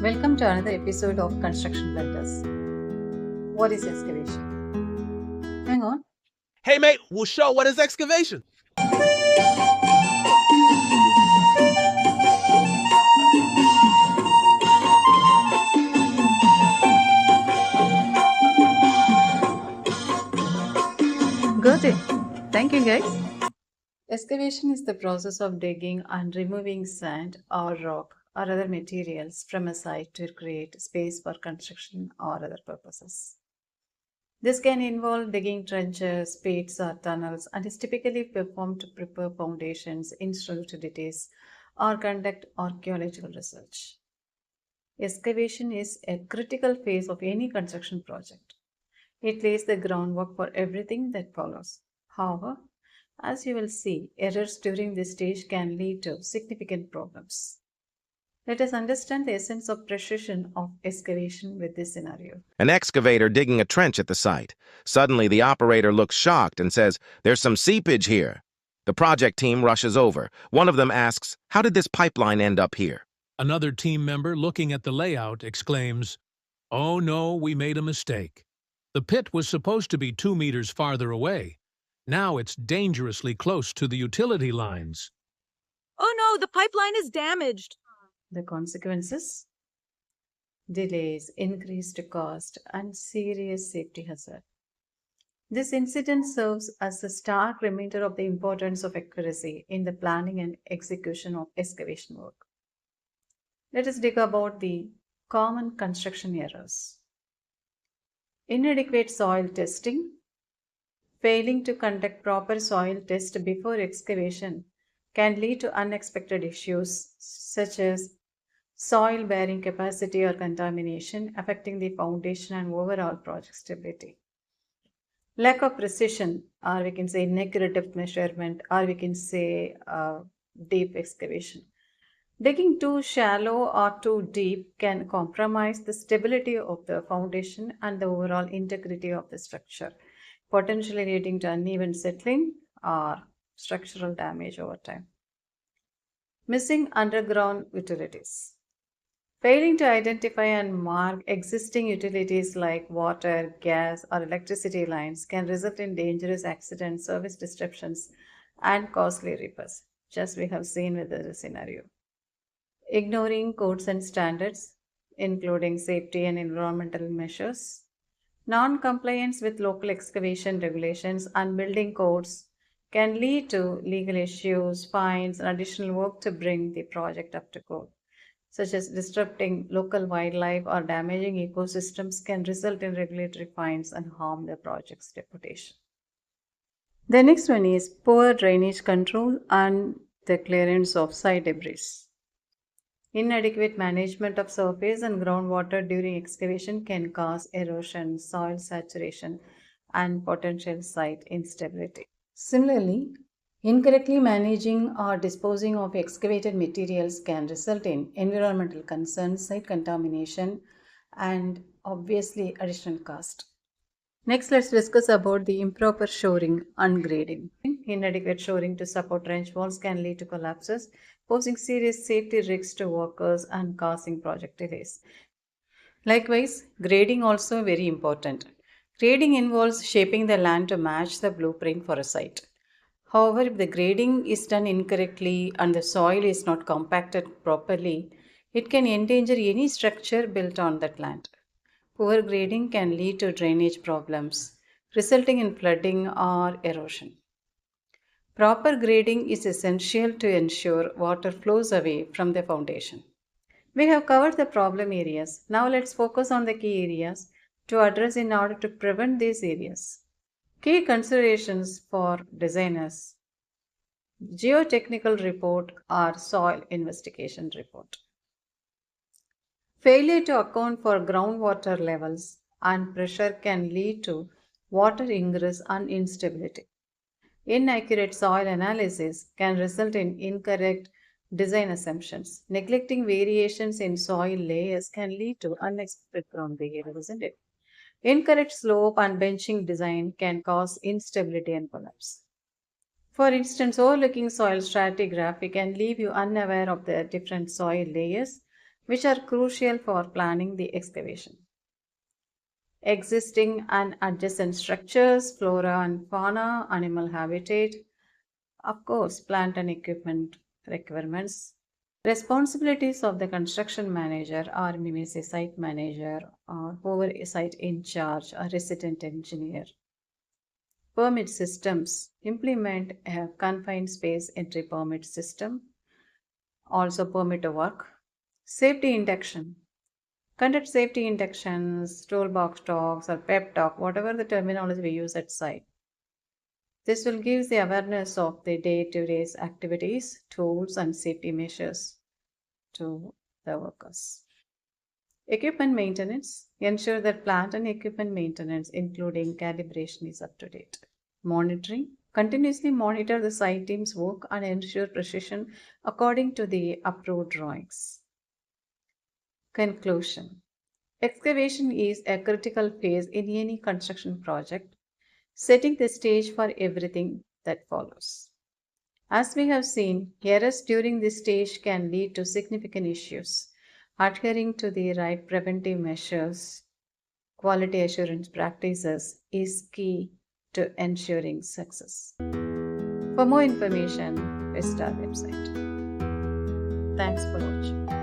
Welcome to another episode of Construction Blenders. What is excavation? Hang on. Hey, mate, we'll show what is excavation. Got it. Thank you, guys. Excavation is the process of digging and removing sand or rock or other materials from a site to create space for construction or other purposes. This can involve digging trenches, pits, or tunnels and is typically performed to prepare foundations, install utilities, or conduct archaeological research. Excavation is a critical phase of any construction project. It lays the groundwork for everything that follows. However, as you will see, errors during this stage can lead to significant problems. Let us understand the essence of precision of excavation with this scenario. An excavator digging a trench at the site. Suddenly, the operator looks shocked and says, "There's some seepage here." The project team rushes over. One of them asks, "How did this pipeline end up here?" Another team member, looking at the layout, exclaims, "Oh no, we made a mistake. The pit was supposed to be 2 meters farther away. Now it's dangerously close to the utility lines." Oh no, the pipeline is damaged. The consequences? Delays, increased cost, and serious safety hazard. This incident serves as a stark reminder of the importance of accuracy in the planning and execution of excavation work. Let us dig about the common construction errors. Inadequate soil testing. Failing to conduct proper soil test before excavation can lead to unexpected issues such as soil bearing capacity or contamination affecting the foundation and overall project stability. Lack of precision, or we can say inaccurate measurement, or we can say deep excavation. Digging too shallow or too deep can compromise the stability of the foundation and the overall integrity of the structure, potentially leading to uneven settling or structural damage over time. Missing underground utilities. Failing to identify and mark existing utilities like water, gas, or electricity lines can result in dangerous accidents, service disruptions, and costly repairs, just we have seen with the scenario. Ignoring codes and standards, including safety and environmental measures. Non-compliance with local excavation regulations and building codes can lead to legal issues, fines, and additional work to bring the project up to code, such as disrupting local wildlife or damaging ecosystems can result in regulatory fines and harm the project's reputation. The next one is poor drainage control and the clearance of site debris. Inadequate management of surface and groundwater during excavation can cause erosion, soil saturation, and potential site instability. Similarly, incorrectly managing or disposing of excavated materials can result in environmental concerns, site contamination, and obviously additional cost. Next, let's discuss about the improper shoring and grading. Inadequate shoring to support trench walls can lead to collapses, posing serious safety risks to workers and causing project delays. Likewise, grading also very important. Grading involves shaping the land to match the blueprint for a site. However, if the grading is done incorrectly and the soil is not compacted properly, it can endanger any structure built on that land. Poor grading can lead to drainage problems, resulting in flooding or erosion. Proper grading is essential to ensure water flows away from the foundation. We have covered the problem areas. Now let's focus on the key areas to address in order to prevent these areas. Key considerations for designers: geotechnical report or soil investigation report. Failure to account for groundwater levels and pressure can lead to water ingress and instability. Inaccurate soil analysis can result in incorrect design assumptions. Neglecting variations in soil layers can lead to unexpected ground behavior, isn't it? Incorrect slope and benching design can cause instability and collapse. For instance, overlooking soil stratigraphy can leave you unaware of the different soil layers, which are crucial for planning the excavation. Existing and adjacent structures, flora and fauna, animal habitat, of course, plant and equipment requirements. Responsibilities of the construction manager or maybe say site manager or whoever is site in charge or resident engineer. Permit systems. Implement a confined space entry permit system. Also permit a work. Safety induction. Conduct safety inductions, toolbox talks or pep talk, whatever the terminology we use at site. This will give the awareness of the day-to-day activities, tools, and safety measures to the workers. Equipment maintenance. Ensure that plant and equipment maintenance, including calibration, is up to date. Monitoring. Continuously monitor the site team's work and ensure precision according to the approved drawings. Conclusion. Excavation is a critical phase in any construction project, setting the stage for everything that follows. As we have seen, errors during this stage can lead to significant issues. Adhering to the right preventive measures, quality assurance practices is key to ensuring success. For more information, visit our website. Thanks for watching.